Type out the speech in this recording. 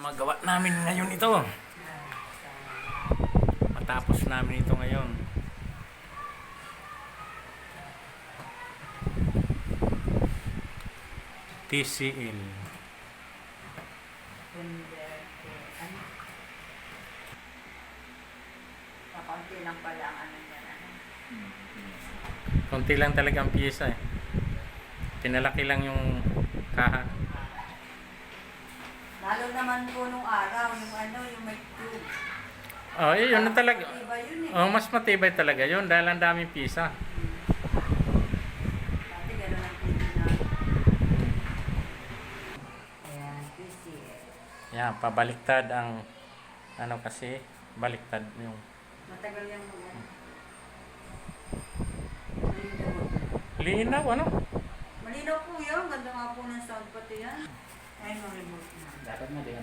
magawa namin ngayon ito. Matapos namin ito ngayon. TCL. Kaunti lang pala ang ano niya. Konti lang talaga ang piyesa eh. Pinalaki lang yung kaha. Lalo naman po nung araw, yung ano, yung may tube. Oh, yun na talaga. Iba yun eh. Oh, mas matibay talaga yun dahil ang daming pisa. Dati gano'n ang tube na. Ayan, TCL. Yan, pabaliktad ang ano kasi, baliktad yung Matagal yung mga. linaw ano? Malinaw po yun. Ganda nga po ng sound pati yan. Ay, no remote na. Dapat na din